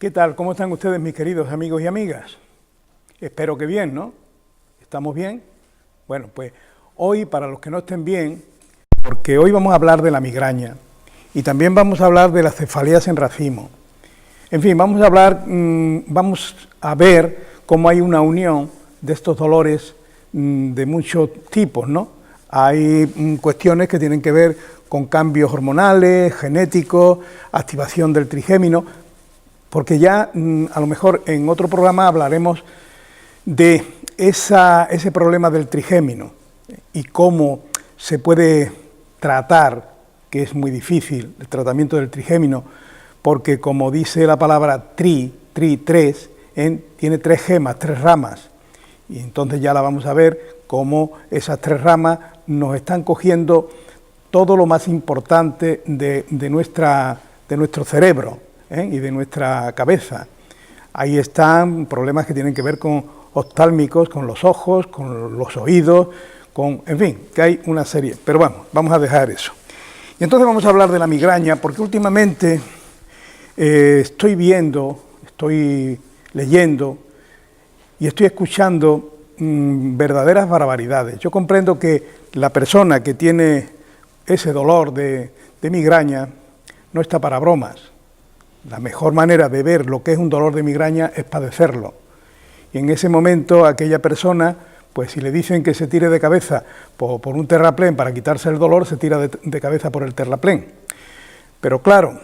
¿Qué tal? ¿Cómo están ustedes, mis queridos amigos y amigas? Espero que bien, ¿no? ¿Estamos bien? Bueno, pues hoy, para los que no estén bien, porque hoy vamos a hablar de la migraña y también vamos a hablar de las cefaleas en racimo. En fin, vamos a ver cómo hay una unión de estos dolores de muchos tipos, ¿no? Hay cuestiones que tienen que ver con cambios hormonales, genéticos, activación del trigémino, porque ya a lo mejor en otro programa hablaremos de ese problema del trigémino y cómo se puede tratar, que es muy difícil el tratamiento del trigémino, porque como dice la palabra tres, tiene 3 gemas, 3 ramas, y entonces ya la vamos a ver cómo esas 3 ramas nos están cogiendo todo lo más importante de nuestro cerebro, y de nuestra cabeza. Ahí están problemas que tienen que ver con oftálmicos, con los ojos, con los oídos, en fin, que hay una serie, pero vamos a dejar eso. Y entonces vamos a hablar de la migraña, porque últimamente estoy viendo, estoy leyendo y estoy escuchando verdaderas barbaridades. Yo comprendo que la persona que tiene ese dolor de migraña no está para bromas. La mejor manera de ver lo que es un dolor de migraña es padecerlo. Y en ese momento aquella persona, pues si le dicen que se tire de cabeza por un terraplén para quitarse el dolor, se tira de cabeza por el terraplén. Pero claro,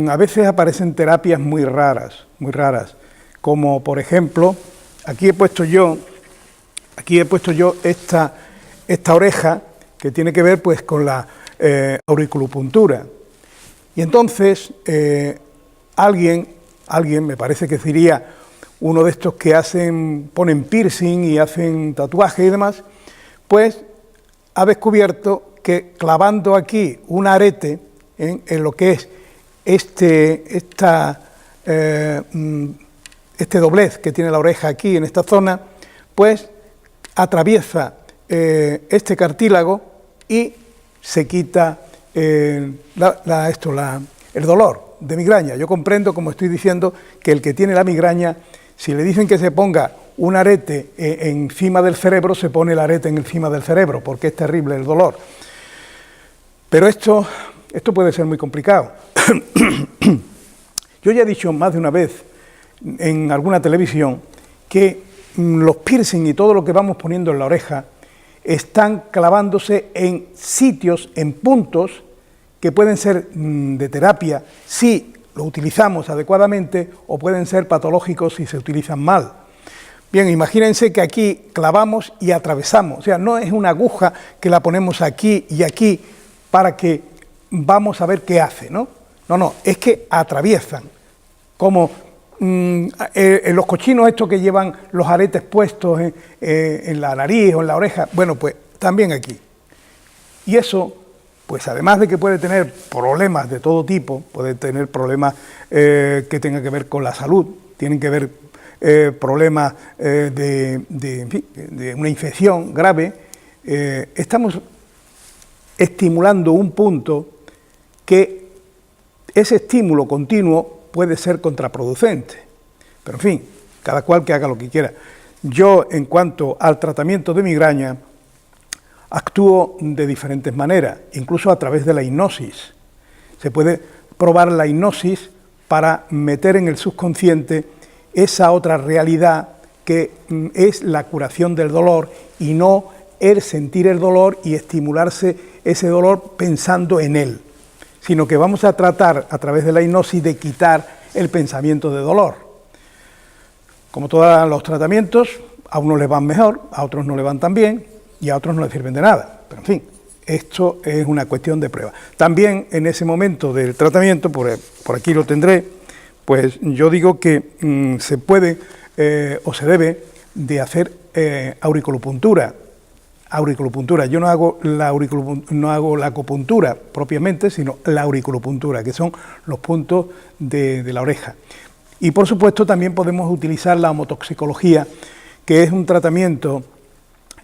a veces aparecen terapias muy raras, como por ejemplo, aquí he puesto yo esta oreja que tiene que ver pues con la auriculopuntura. Y entonces alguien, me parece que sería uno de estos que ponen piercing y hacen tatuajes y demás, pues ha descubierto que clavando aquí un arete en lo que es este doblez que tiene la oreja aquí en esta zona, pues atraviesa este cartílago y se quita el dolor de migraña. Yo comprendo, como estoy diciendo, que el que tiene la migraña, si le dicen que se ponga un arete encima del cerebro, se pone el arete encima del cerebro, porque es terrible el dolor. Pero esto puede ser muy complicado. Yo ya he dicho más de una vez en alguna televisión que los piercing y todo lo que vamos poniendo en la oreja están clavándose en sitios, en puntos que pueden ser de terapia si lo utilizamos adecuadamente o pueden ser patológicos si se utilizan mal. Bien, imagínense que aquí clavamos y atravesamos, o sea, no es una aguja que la ponemos aquí y aquí para que vamos a ver qué hace, ¿no? No, es que atraviesan, como los cochinos estos que llevan los aretes puestos en la nariz o en la oreja, bueno, pues también aquí. Y eso, pues además de que puede tener problemas de todo tipo, puede tener problemas que tengan que ver con la salud, tienen que ver problemas de una infección grave, estamos estimulando un punto que ese estímulo continuo puede ser contraproducente. Pero en fin, cada cual que haga lo que quiera. Yo, en cuanto al tratamiento de migraña, actúo de diferentes maneras, incluso a través de la hipnosis. Se puede probar la hipnosis para meter en el subconsciente esa otra realidad que es la curación del dolor y no el sentir el dolor y estimularse ese dolor pensando en él, sino que vamos a tratar a través de la hipnosis de quitar el pensamiento de dolor. Como todos los tratamientos, a unos les van mejor, a otros no les van tan bien y a otros no les sirven de nada. Pero en fin, esto es una cuestión de prueba. También en ese momento del tratamiento, por aquí lo tendré, pues yo digo que se puede o se debe de hacer auriculopuntura. Yo no hago la acupuntura propiamente, sino la auriculopuntura, que son los puntos de la oreja. Y por supuesto también podemos utilizar la homotoxicología, que es un tratamiento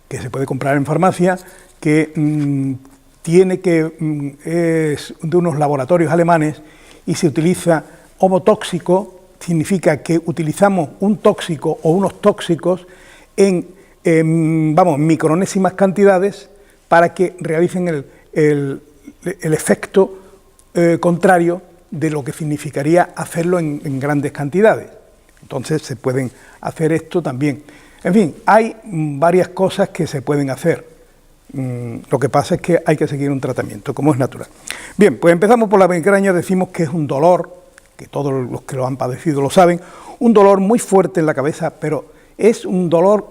que se puede comprar en farmacia, que es de unos laboratorios alemanes y se utiliza homotóxico significa que utilizamos un tóxico o unos tóxicos en micronésimas cantidades para que realicen el efecto contrario de lo que significaría hacerlo en grandes cantidades. Entonces se pueden hacer esto también. En fin, hay varias cosas que se pueden hacer. Lo que pasa es que hay que seguir un tratamiento, como es natural. Bien, pues empezamos por la migraña. Decimos que es un dolor, que todos los que lo han padecido lo saben, un dolor muy fuerte en la cabeza, pero es un dolor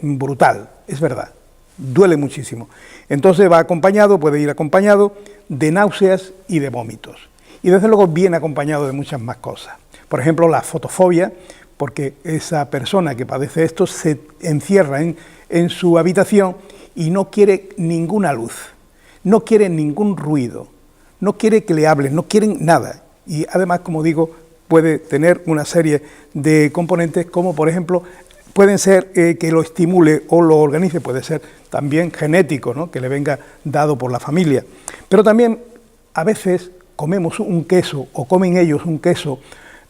brutal, es verdad, duele muchísimo. Entonces va acompañado, puede ir acompañado de náuseas y de vómitos. Y desde luego viene acompañado de muchas más cosas. Por ejemplo, la fotofobia, porque esa persona que padece esto se encierra en su habitación y no quiere ninguna luz, no quiere ningún ruido, no quiere que le hablen, no quieren nada. Y además, como digo, puede tener una serie de componentes como, por ejemplo, pueden ser que lo estimule o lo organice, puede ser también genético, ¿no?, que le venga dado por la familia. Pero también a veces comemos un queso o comen ellos un queso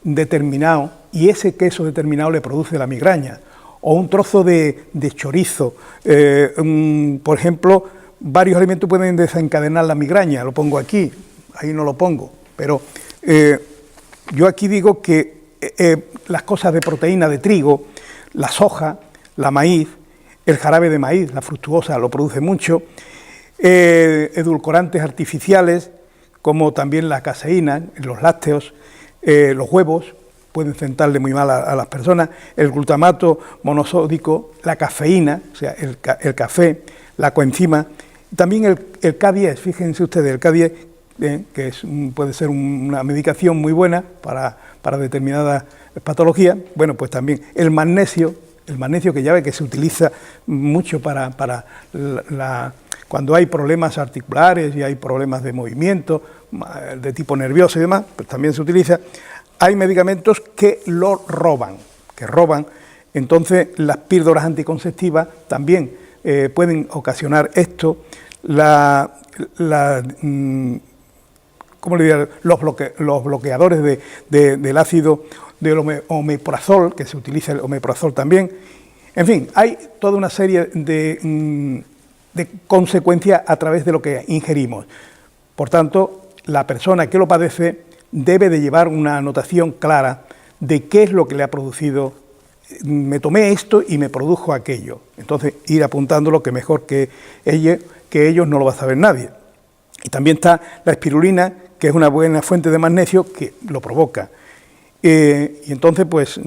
determinado y ese queso determinado le produce la migraña, o un trozo de chorizo. Por ejemplo, varios alimentos pueden desencadenar la migraña, lo pongo aquí, ahí no lo pongo, pero yo aquí digo que las cosas de proteína de trigo, la soja, la maíz, el jarabe de maíz, la fructuosa lo produce mucho, edulcorantes artificiales, como también la caseína, los lácteos, los huevos, pueden sentarle muy mal a las personas, el glutamato monosódico, la cafeína, o sea, el café, la coenzima, también el K10, fíjense ustedes, el K10, que puede ser una medicación muy buena para determinadas patologías. Bueno, pues también el magnesio que ya ve que se utiliza mucho para cuando hay problemas articulares y hay problemas de movimiento de tipo nervioso y demás, pues también se utiliza. Hay medicamentos que lo roban, entonces las píldoras anticonceptivas también pueden ocasionar esto, ¿cómo le diría? Los bloqueadores del ácido del omeprazol, que se utiliza el omeprazol también. En fin, hay toda una serie de consecuencias a través de lo que ingerimos. Por tanto, la persona que lo padece debe de llevar una anotación clara de qué es lo que le ha producido. Me tomé esto y me produjo aquello. Entonces, ir apuntándolo, que mejor que ellos no lo va a saber nadie. Y también está la espirulina, que es una buena fuente de magnesio que lo provoca. Y entonces, pues,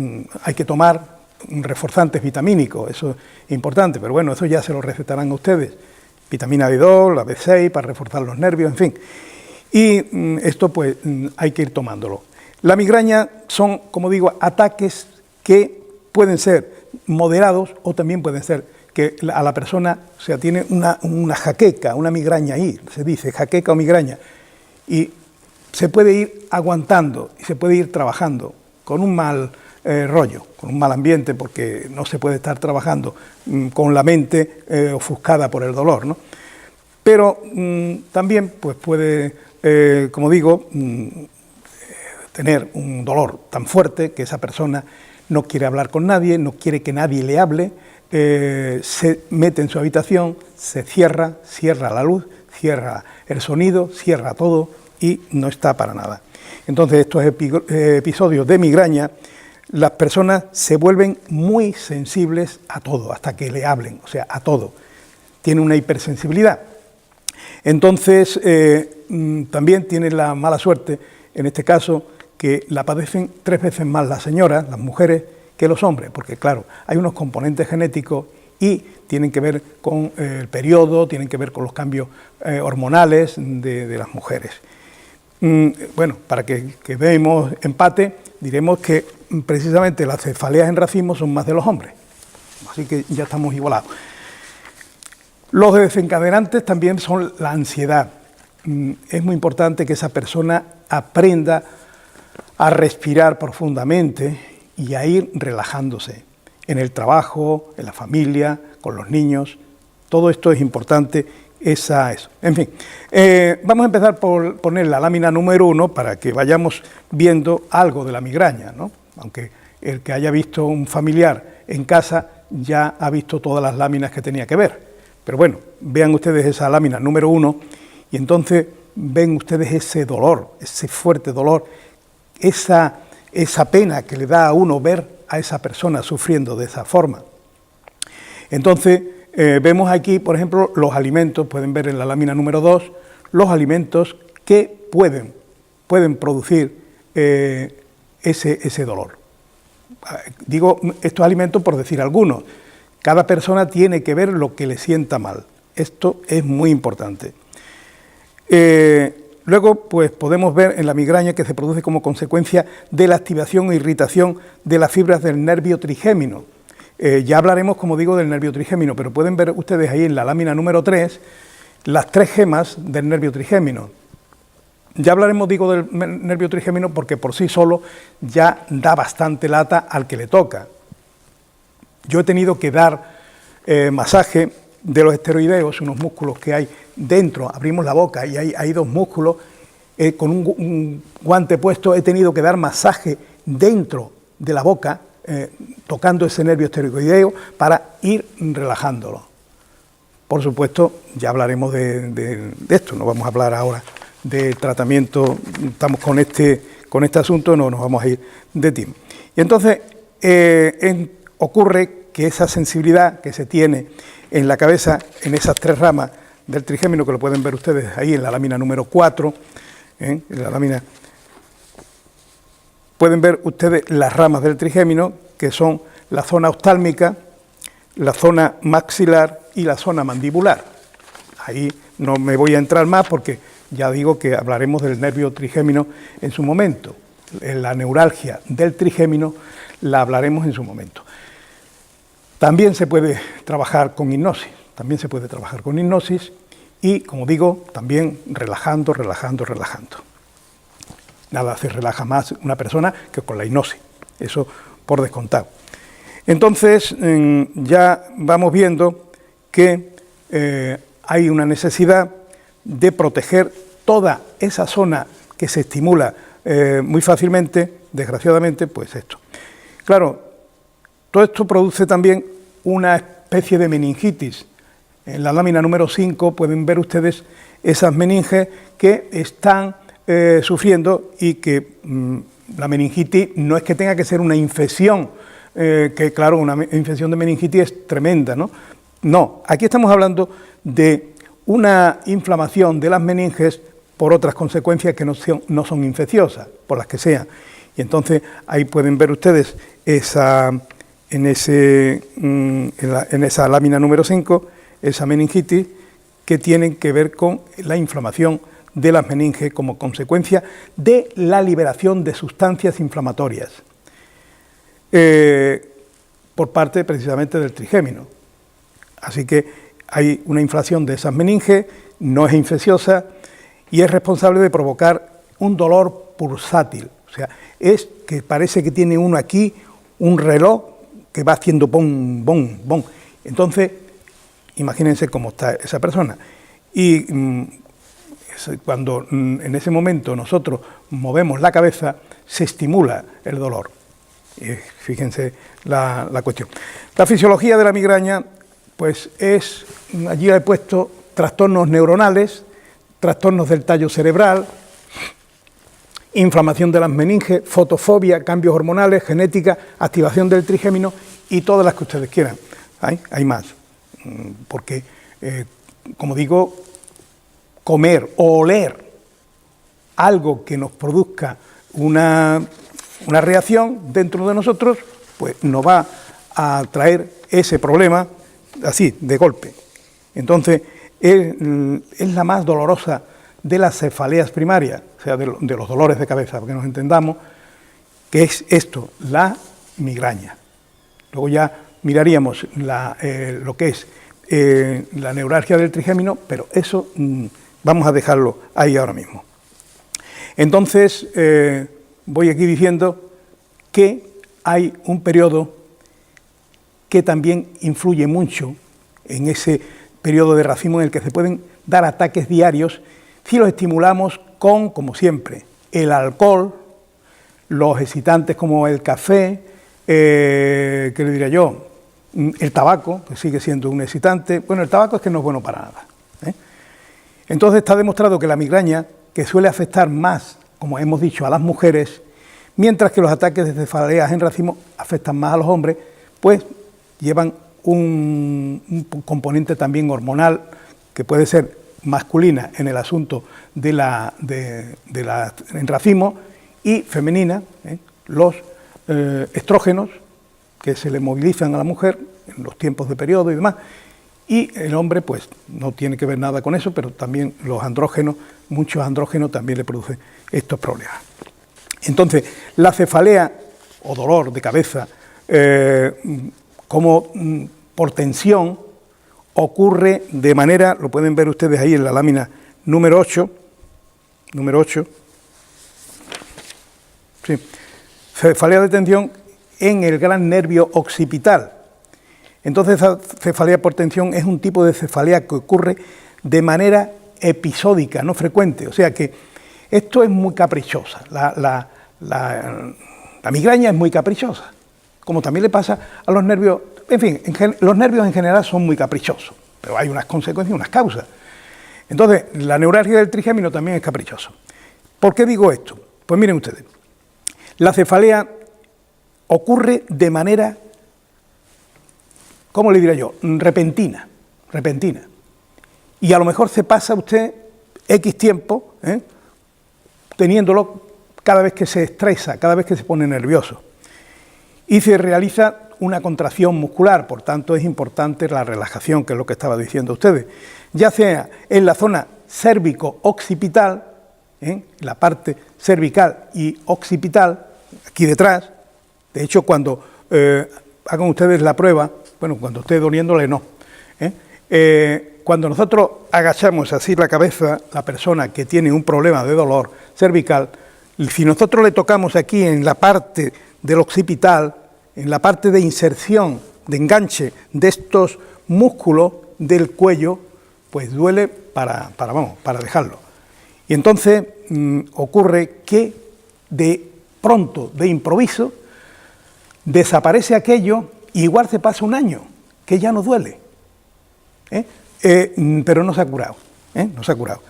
hay que tomar reforzantes vitamínicos, eso es importante, pero bueno, eso ya se lo recetarán a ustedes. Vitamina B2, la B6, para reforzar los nervios, en fin. Y esto, pues, hay que ir tomándolo. La migraña son, como digo, ataques que pueden ser moderados o también pueden ser que a la persona, o sea, tiene una jaqueca, una migraña ahí, se dice jaqueca o migraña, y se puede ir aguantando y se puede ir trabajando con un mal rollo, con un mal ambiente, porque no se puede estar trabajando con la mente ofuscada por el dolor, ¿no? Pero también pues puede, como digo, tener un dolor tan fuerte que esa persona no quiere hablar con nadie, no quiere que nadie le hable, se mete en su habitación, se cierra la luz, cierra el sonido, cierra todo y no está para nada. Entonces, estos episodios de migraña, las personas se vuelven muy sensibles a todo, hasta que le hablen, o sea, a todo. Tienen una hipersensibilidad. Entonces, también tienen la mala suerte, en este caso, que la padecen 3 veces más las señoras, las mujeres, que los hombres, porque claro, hay unos componentes genéticos y tienen que ver con el periodo, tienen que ver con los cambios hormonales de las mujeres. Bueno, para que veamos empate, diremos que precisamente las cefaleas en racimo son más de los hombres, así que ya estamos igualados. Los desencadenantes también son la ansiedad. Es muy importante que esa persona aprenda a respirar profundamente y a ir relajándose en el trabajo, en la familia, con los niños. Todo esto es importante. Eso. En fin, vamos a empezar por poner la lámina número 1 para que vayamos viendo algo de la migraña, ¿no? aunque el que haya visto un familiar en casa ya ha visto todas las láminas que tenía que ver. Pero bueno, vean ustedes esa lámina número 1 y entonces ven ustedes ese dolor, ese fuerte dolor, esa pena que le da a uno ver a esa persona sufriendo de esa forma. Entonces, vemos aquí, por ejemplo, los alimentos, pueden ver en la lámina número 2, los alimentos que pueden producir ese dolor. Digo estos alimentos por decir algunos. Cada persona tiene que ver lo que le sienta mal. Esto es muy importante. Luego, pues podemos ver en la migraña que se produce como consecuencia de la activación o irritación de las fibras del nervio trigémino. Ya hablaremos, como digo, del nervio trigémino, pero pueden ver ustedes ahí en la lámina número 3 las 3 gemas del nervio trigémino. Ya hablaremos, digo, del nervio trigémino porque por sí solo ya da bastante lata al que le toca. Yo he tenido que dar masaje de los esteroideos, unos músculos que hay dentro, abrimos la boca y hay 2 músculos, con un guante puesto he tenido que dar masaje dentro de la boca, tocando ese nervio esteroideo para ir relajándolo. Por supuesto, ya hablaremos de esto, no vamos a hablar ahora de tratamiento, estamos con este asunto, no nos vamos a ir de tiempo. Y entonces ocurre que esa sensibilidad que se tiene en la cabeza, en esas 3 ramas del trigémino, que lo pueden ver ustedes ahí en la lámina número 4, en la lámina, pueden ver ustedes las ramas del trigémino, que son la zona oftálmica, la zona maxilar y la zona mandibular. Ahí no me voy a entrar más porque ya digo que hablaremos del nervio trigémino en su momento. La neuralgia del trigémino la hablaremos en su momento. También se puede trabajar con hipnosis, y, como digo, también relajando. Nada se relaja más una persona que con la hipnosis, eso por descontado. Entonces, ya vamos viendo que hay una necesidad de proteger toda esa zona que se estimula muy fácilmente, desgraciadamente, pues esto. Claro, todo esto produce también una especie de meningitis. En la lámina número 5 pueden ver ustedes esas meninges que están sufriendo y que la meningitis no es que tenga que ser una infección, que claro, una infección de meningitis es tremenda, ¿no? No, aquí estamos hablando de una inflamación de las meninges por otras consecuencias que no son infecciosas, por las que sean. Y entonces ahí pueden ver ustedes en esa lámina número 5, esa meningitis que tienen que ver con la inflamación de las meninges como consecuencia de la liberación de sustancias inflamatorias por parte precisamente del trigémino. Así que hay una inflamación de esas meninges, no es infecciosa y es responsable de provocar un dolor pulsátil. O sea, es que parece que tiene uno aquí un reloj que va haciendo bom, bom, bom. Entonces, imagínense cómo está esa persona. Y cuando en ese momento nosotros movemos la cabeza, se estimula el dolor. Fíjense la cuestión. La fisiología de la migraña, pues es, allí he puesto trastornos neuronales, trastornos del tallo cerebral, inflamación de las meninges, fotofobia, cambios hormonales, genética, activación del trigémino y todas las que ustedes quieran. Hay más, porque, como digo, comer o oler algo que nos produzca una reacción dentro de nosotros, pues nos va a traer ese problema así, de golpe. Entonces, es la más dolorosa de las cefaleas primarias, o sea, de los dolores de cabeza, para que nos entendamos, que es esto, la migraña. Luego ya miraríamos lo que es la neuralgia del trigémino, pero eso vamos a dejarlo ahí ahora mismo. Entonces, voy aquí diciendo que hay un periodo que también influye mucho en ese periodo de racimo en el que se pueden dar ataques diarios si los estimulamos con, como siempre, el alcohol, los excitantes como el café, ¿qué le diría yo? El tabaco, que sigue siendo un excitante. Bueno, el tabaco es que no es bueno para nada, ¿eh? Entonces está demostrado que la migraña, que suele afectar más, como hemos dicho, a las mujeres, mientras que los ataques de cefaleas en racimo afectan más a los hombres, pues llevan un componente también hormonal, que puede ser masculina en el asunto de la en racimo, y femenina, los estrógenos, que se le movilizan a la mujer en los tiempos de periodo y demás, y el hombre pues no tiene que ver nada con eso, pero también los andrógenos, muchos andrógenos también le producen estos problemas. Entonces, la cefalea o dolor de cabeza como por tensión ocurre de manera, lo pueden ver ustedes ahí en la lámina número 8, sí, cefalea de tensión en el gran nervio occipital. Entonces, esa cefalea por tensión es un tipo de cefalea que ocurre de manera episódica, no frecuente. O sea que esto es muy caprichosa. La migraña es muy caprichosa, como también le pasa a los nervios. En fin, los nervios en general son muy caprichosos, pero hay unas consecuencias, unas causas. Entonces, la neuralgia del trigémino también es caprichoso. ¿Por qué digo esto? Pues miren ustedes, la cefalea ocurre de manera, ¿cómo le diría yo? Repentina. Y a lo mejor se pasa usted X tiempo, teniéndolo cada vez que se estresa, cada vez que se pone nervioso. Y se realiza una contracción muscular, por tanto es importante la relajación, que es lo que estaba diciendo ustedes, ya sea en la zona cérvico-occipital, la parte cervical y occipital, aquí detrás. De hecho, cuando hagan ustedes la prueba, bueno, cuando esté doliéndole no, cuando nosotros agachamos así la cabeza, la persona que tiene un problema de dolor cervical, si nosotros le tocamos aquí en la parte del occipital, en la parte de inserción, de enganche de estos músculos del cuello, pues duele para dejarlo. Y entonces ocurre que de pronto, de improviso, desaparece aquello y igual se pasa un año, que ya no duele, pero no se ha curado, no se ha curado.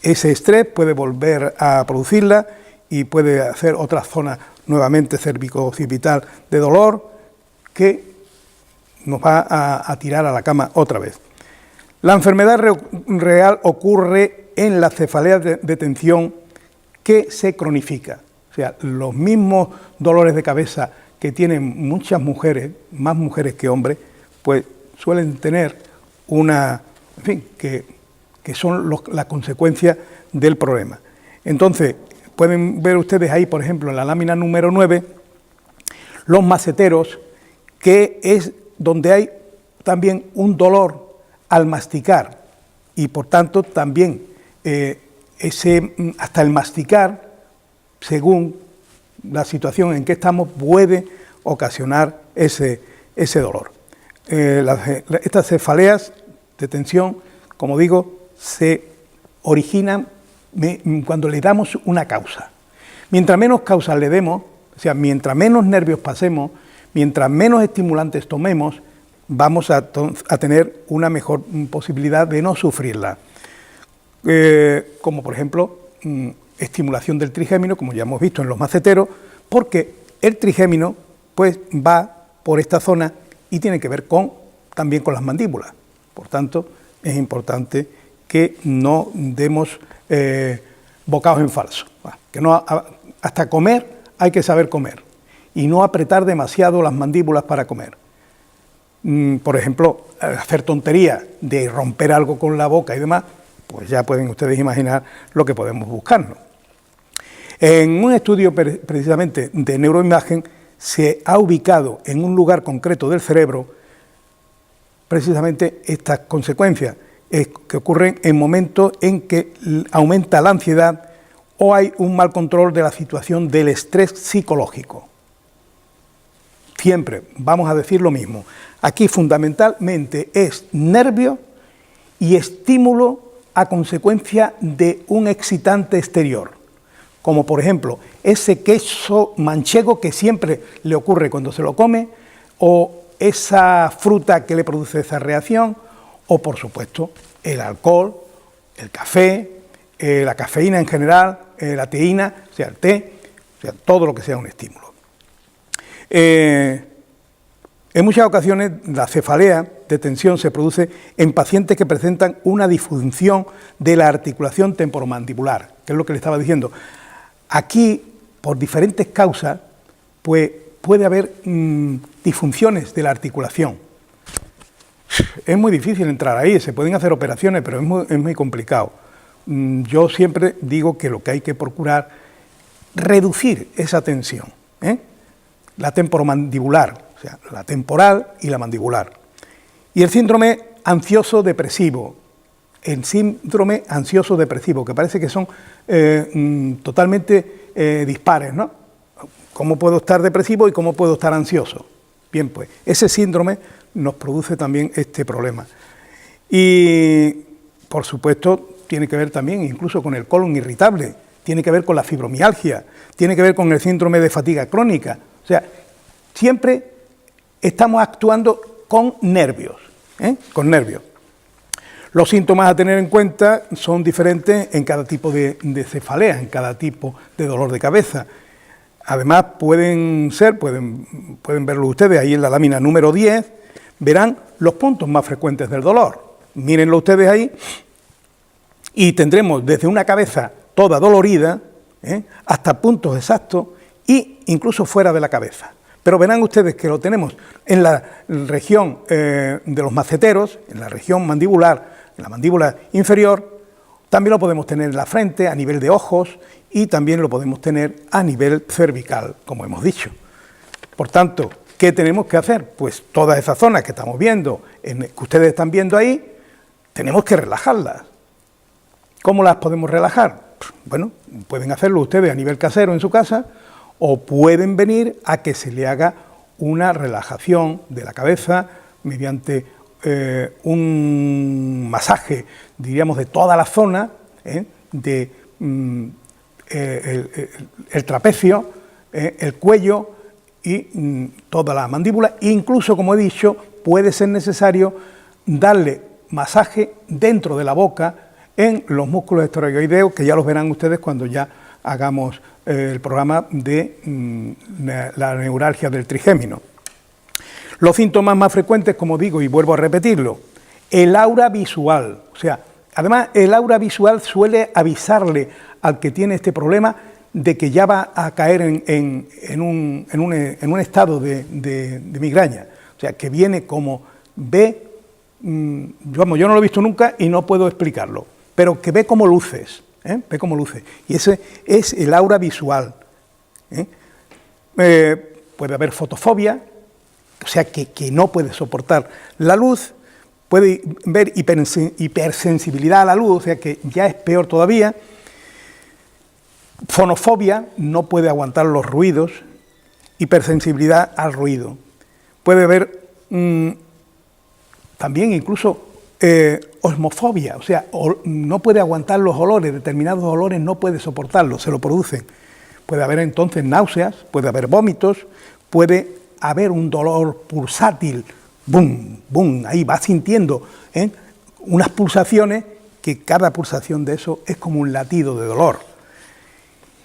Ese estrés puede volver a producirla y puede hacer otra zona nuevamente cérvico-occipital de dolor que nos va a tirar a la cama otra vez. La enfermedad real ocurre en la cefalea de tensión que se cronifica. O sea, los mismos dolores de cabeza que tienen muchas mujeres, más mujeres que hombres, pues suelen tener una, en fin, que son las consecuencias del problema. Entonces, pueden ver ustedes ahí, por ejemplo, en la lámina número 9, los maceteros, que es donde hay también un dolor al masticar, y por tanto también hasta el masticar, según la situación en que estamos, puede ocasionar ese dolor. Estas cefaleas de tensión, como digo, se originan cuando le damos una causa. Mientras menos causas le demos, o sea, mientras menos nervios pasemos, mientras menos estimulantes tomemos, vamos a tener una mejor posibilidad de no sufrirla. Como por ejemplo, estimulación del trigémino, como ya hemos visto en los maceteros, porque el trigémino pues va por esta zona y tiene que ver también con las mandíbulas. Por tanto, es importante que no demos bocados en falso. Que no, hasta comer hay que saber comer y no apretar demasiado las mandíbulas para comer. Por ejemplo, hacer tonterías de romper algo con la boca y demás, pues ya pueden ustedes imaginar lo que podemos buscarnos. En un estudio precisamente de neuroimagen se ha ubicado en un lugar concreto del cerebro precisamente estas consecuencias que ocurren en momentos en que aumenta la ansiedad o hay un mal control de la situación del estrés psicológico. Siempre vamos a decir lo mismo. Aquí fundamentalmente es nervio y estímulo a consecuencia de un excitante exterior. como por ejemplo ese queso manchego que siempre le ocurre cuando se lo come, o esa fruta que le produce esa reacción, o por supuesto el alcohol, el café, la cafeína en general, la teína, o sea, el té, o sea, todo lo que sea un estímulo. En muchas ocasiones la cefalea de tensión se produce en pacientes que presentan una disfunción de la articulación temporomandibular, que es lo que le estaba diciendo. Aquí, por diferentes causas, pues puede haber disfunciones de la articulación. Es muy difícil entrar ahí, se pueden hacer operaciones, pero es muy complicado. Yo siempre digo que lo que hay que procurar es reducir esa tensión, la temporomandibular, o sea, la temporal y la mandibular. Y el síndrome ansioso-depresivo, que parece que son totalmente dispares, ¿no? ¿Cómo puedo estar depresivo y cómo puedo estar ansioso? Bien, pues ese síndrome nos produce también este problema. Y, por supuesto, tiene que ver también incluso con el colon irritable, tiene que ver con la fibromialgia, tiene que ver con el síndrome de fatiga crónica. O sea, siempre estamos actuando con nervios, con nervios. Los síntomas a tener en cuenta son diferentes en cada tipo de cefalea, en cada tipo de dolor de cabeza. Además, pueden verlo ustedes ahí en la lámina número 10, verán los puntos más frecuentes del dolor. Mírenlo ustedes ahí y tendremos desde una cabeza toda dolorida hasta puntos exactos e incluso fuera de la cabeza. Pero verán ustedes que lo tenemos en la región de los maceteros, en la región mandibular, en la mandíbula inferior. También lo podemos tener en la frente, a nivel de ojos, y también lo podemos tener a nivel cervical, como hemos dicho. Por tanto, ¿qué tenemos que hacer? Pues todas esas zonas que estamos viendo, que ustedes están viendo ahí, tenemos que relajarlas. ¿Cómo las podemos relajar? Bueno, pueden hacerlo ustedes a nivel casero en su casa, o pueden venir a que se le haga una relajación de la cabeza mediante un masaje, diríamos, de toda la zona, el trapecio, el cuello y toda la mandíbula. E incluso, como he dicho, puede ser necesario darle masaje dentro de la boca en los músculos esteroideos, que ya los verán ustedes cuando ya hagamos el programa de la neuralgia del trigémino. Los síntomas más frecuentes, como digo, y vuelvo a repetirlo, el aura visual. O sea, además el aura visual suele avisarle al que tiene este problema de que ya va a caer en un estado de migraña. O sea, que viene como ve, yo no lo he visto nunca y no puedo explicarlo, pero que ve como luces. Ve como luces, y ese es el aura visual. Puede haber fotofobia, o sea que no puede soportar la luz, puede ver hipersensibilidad a la luz, o sea que ya es peor todavía. Fonofobia, no puede aguantar los ruidos, hipersensibilidad al ruido. Puede haber también incluso osmofobia, o sea, no puede aguantar los olores, determinados olores no puede soportarlos, se lo producen. Puede haber entonces náuseas, puede haber vómitos, puede haber un dolor pulsátil, bum, bum, ahí va sintiendo unas pulsaciones que cada pulsación de eso es como un latido de dolor.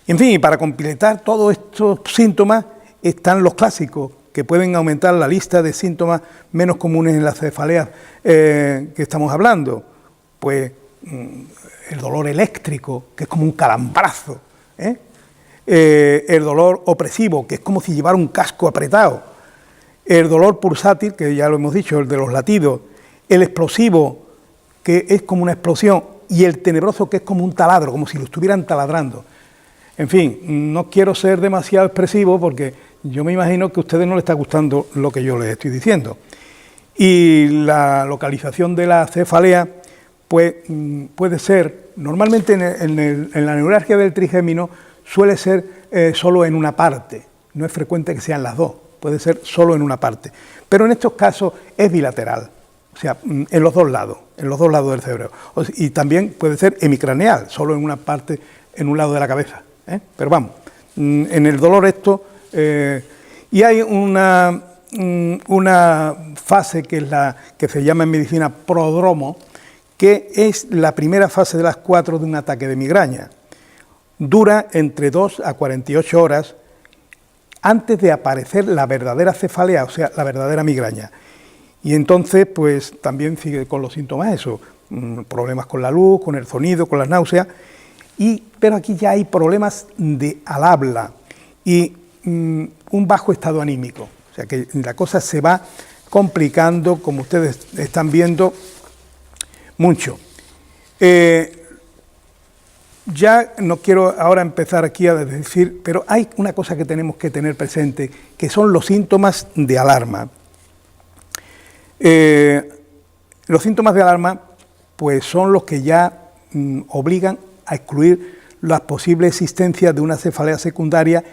En fin, para completar todos estos síntomas están los clásicos, que pueden aumentar la lista de síntomas menos comunes en las cefaleas que estamos hablando. Pues el dolor eléctrico, que es como un calambrazo, el dolor opresivo, que es como si llevara un casco apretado, el dolor pulsátil, que ya lo hemos dicho, el de los latidos, el explosivo, que es como una explosión, y el tenebroso, que es como un taladro, como si lo estuvieran taladrando. En fin, no quiero ser demasiado expresivo porque yo me imagino que a ustedes no les está gustando lo que yo les estoy diciendo. Y la localización de la cefalea pues, puede ser, normalmente en la neuralgia del trigémino suele ser solo en una parte, no es frecuente que sean las dos, puede ser solo en una parte. Pero en estos casos es bilateral, o sea, en los dos lados del cerebro. Y también puede ser hemicraneal, solo en una parte, en un lado de la cabeza. Pero vamos, en el dolor esto... y hay una fase que es la que se llama en medicina prodromo, que es la primera fase de las 4 de un ataque de migraña. Dura entre 2 a 48 horas antes de aparecer la verdadera cefalea, o sea, la verdadera migraña. Y entonces, pues también sigue con los síntomas eso, problemas con la luz, con el sonido, con las náuseas, pero aquí ya hay problemas al habla y un bajo estado anímico. O sea que la cosa se va complicando, como ustedes están viendo, mucho. Ya no quiero ahora empezar aquí a decir, pero hay una cosa que tenemos que tener presente, que son los síntomas de alarma. Los síntomas de alarma, pues son los que ya obligan a excluir la posible existencia de una cefalea secundaria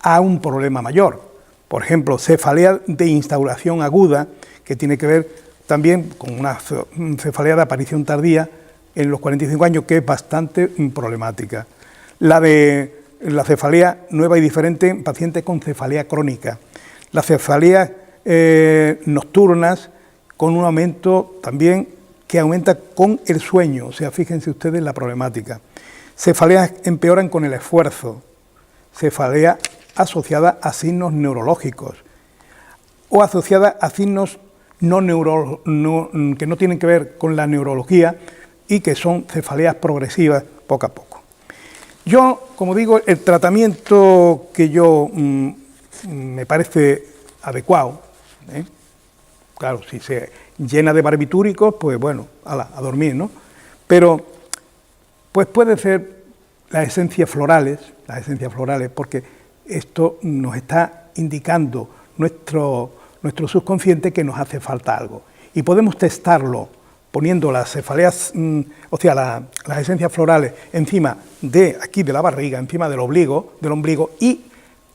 a un problema mayor. Por ejemplo, cefalea de instauración aguda, que tiene que ver también con una cefalea de aparición tardía en los 45 años, que es bastante problemática. La cefalea nueva y diferente en pacientes con cefalea crónica. Las cefaleas nocturnas con un aumento también que aumenta con el sueño, o sea, fíjense ustedes la problemática. Cefaleas empeoran con el esfuerzo, cefalea asociada a signos neurológicos o asociada a signos que no tienen que ver con la neurología y que son cefaleas progresivas poco a poco. Yo, como digo, el tratamiento que yo me parece adecuado, claro, si se llena de barbitúricos, pues bueno, a dormir, ¿no? Pero, pues puede ser las esencias florales, porque esto nos está indicando nuestro subconsciente que nos hace falta algo. Y podemos testarlo poniendo las cefaleas, las esencias florales encima de aquí de la barriga, encima del ombligo, y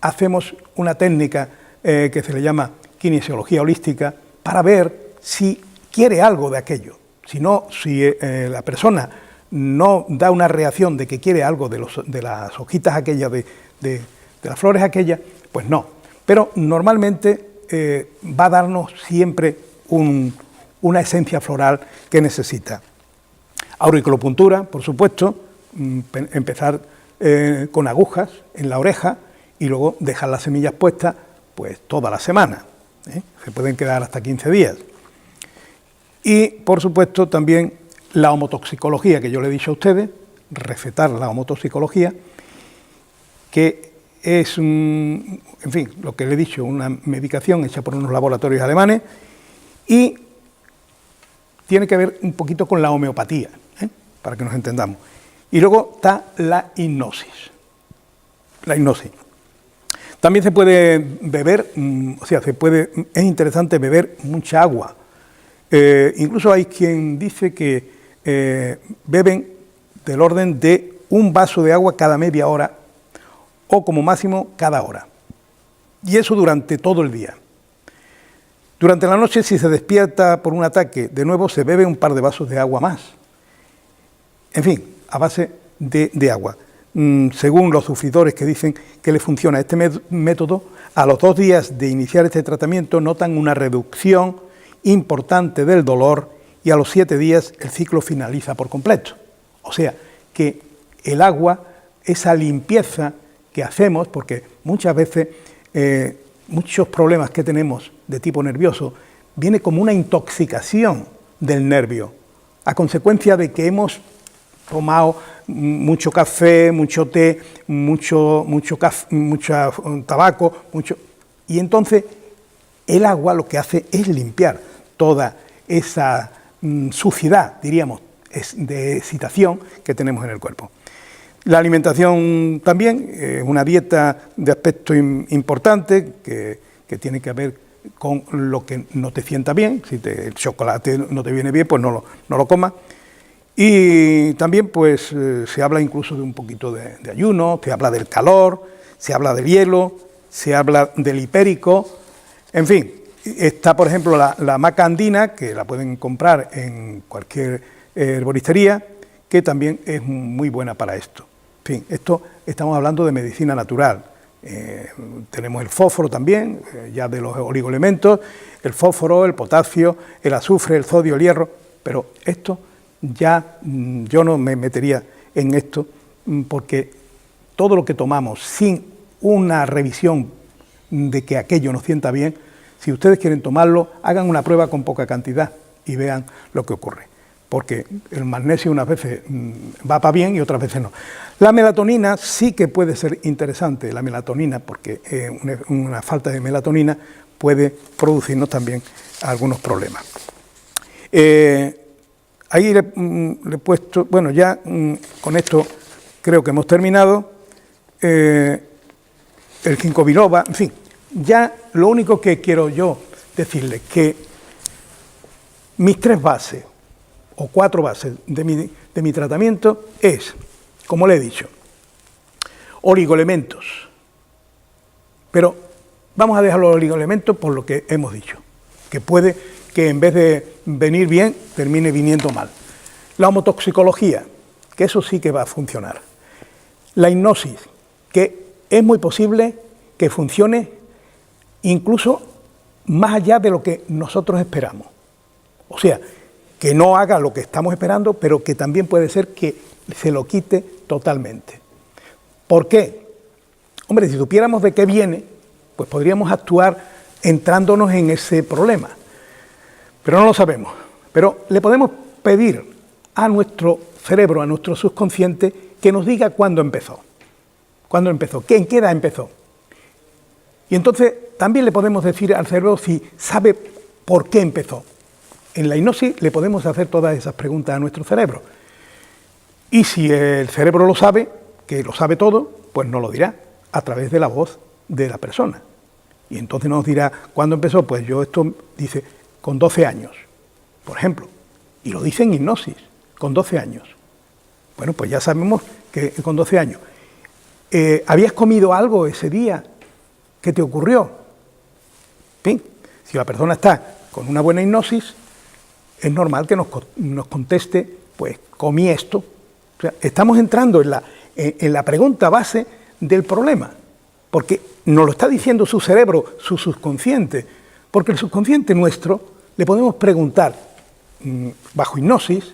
hacemos una técnica que se le llama kinesiología holística para ver si quiere algo de aquello. Si la persona no da una reacción de que quiere algo de las hojitas aquellas, de las flores aquellas, pues no. Pero normalmente va a darnos siempre una esencia floral que necesita. Auriculopuntura, por supuesto, empezar con agujas en la oreja y luego dejar las semillas puestas pues toda la semana. Se pueden quedar hasta 15 días. Y, por supuesto, también la homotoxicología, que yo le he dicho a ustedes, recetar la homotoxicología, que es, en fin, lo que le he dicho, una medicación hecha por unos laboratorios alemanes y tiene que ver un poquito con la homeopatía, para que nos entendamos. Y luego está la hipnosis. La hipnosis. También se puede beber, es interesante beber mucha agua. Incluso hay quien dice que beben del orden de un vaso de agua cada media hora o como máximo cada hora. Y eso durante todo el día. Durante la noche, si se despierta por un ataque, de nuevo se bebe un par de vasos de agua más. En fin, a base de agua. Según los sufridores que dicen que les funciona este método, a los 2 días de iniciar este tratamiento notan una reducción importante del dolor y a los 7 días el ciclo finaliza por completo. O sea, que el agua, esa limpieza que hacemos, porque muchas veces muchos problemas que tenemos de tipo nervioso viene como una intoxicación del nervio, a consecuencia de que hemos tomado mucho café, mucho té, mucho tabaco, y entonces el agua lo que hace es limpiar toda esa suciedad, diríamos, de excitación que tenemos en el cuerpo. La alimentación también, una dieta de aspecto importante que tiene que ver con lo que no te sienta bien. Si el chocolate no te viene bien, pues no lo comas. Y también pues se habla incluso de un poquito de ayuno, se habla del calor, se habla del hielo, se habla del hipérico, en fin. Está, por ejemplo, la maca andina, que la pueden comprar en cualquier herboristería, que también es muy buena para esto. fin, esto estamos hablando de medicina natural. Tenemos el fósforo también, ya de los oligoelementos, el fósforo, el potasio, el azufre, el sodio, el hierro, pero esto ya yo no me metería en esto porque todo lo que tomamos sin una revisión de que aquello nos sienta bien, si ustedes quieren tomarlo, hagan una prueba con poca cantidad y vean lo que ocurre, porque el magnesio unas veces va para bien y otras veces no. La melatonina sí que puede ser interesante, la melatonina, porque una falta de melatonina puede producirnos también algunos problemas. Ahí le he puesto, bueno, ya con esto creo que hemos terminado. El ginkgo biloba, en fin, ya lo único que quiero yo decirles que mis 3 bases o 4 bases de mi tratamiento es, como le he dicho, oligoelementos, pero vamos a dejar los oligoelementos por lo que hemos dicho, que puede que en vez de venir bien, termine viniendo mal. La homotoxicología, que eso sí que va a funcionar. La hipnosis, que es muy posible que funcione incluso más allá de lo que nosotros esperamos. O sea, que no haga lo que estamos esperando, pero que también puede ser que se lo quite totalmente. ¿Por qué? Hombre, si supiéramos de qué viene, pues podríamos actuar entrándonos en ese problema. Pero no lo sabemos. Pero le podemos pedir a nuestro cerebro, a nuestro subconsciente, que nos diga cuándo empezó. ¿Cuándo empezó? ¿En qué edad empezó? Y entonces también le podemos decir al cerebro si sabe por qué empezó. En la hipnosis le podemos hacer todas esas preguntas a nuestro cerebro. Y si el cerebro lo sabe, que lo sabe todo, pues nos lo dirá a través de la voz de la persona. Y entonces nos dirá, ¿cuándo empezó? Pues yo esto, dice, con 12 años, por ejemplo. Y lo dice en hipnosis, con 12 años. Bueno, pues ya sabemos que con 12 años. ¿Habías comido algo ese día? ¿Qué te ocurrió? En fin, si la persona está con una buena hipnosis, es normal que nos conteste, pues comí esto. O sea, estamos entrando en la pregunta base del problema, porque nos lo está diciendo su cerebro, su subconsciente, porque el subconsciente nuestro le podemos preguntar bajo hipnosis,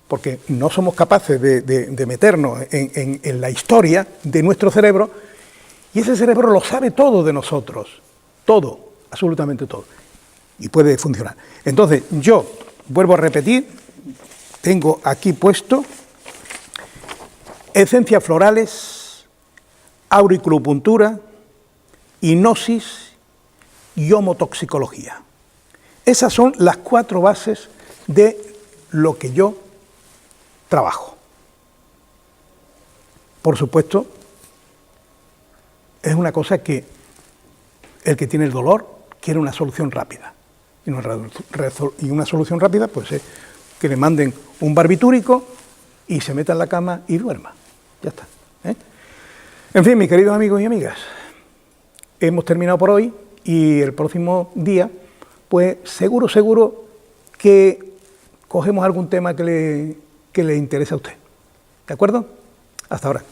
porque no somos capaces de meternos en la historia de nuestro cerebro, y ese cerebro lo sabe todo de nosotros, todo, absolutamente todo, y puede funcionar. Entonces, yo vuelvo a repetir, tengo aquí puesto esencias florales, auriculopuntura, hipnosis y homotoxicología. Esas son las 4 bases de lo que yo trabajo. Por supuesto, es una cosa que el que tiene el dolor quiere una solución rápida. Y una solución rápida, pues es que le manden un barbitúrico y se meta en la cama y duerma. Ya está. En fin, mis queridos amigos y amigas, hemos terminado por hoy y el próximo día, pues seguro que cogemos algún tema que le interese a usted. ¿De acuerdo? Hasta ahora.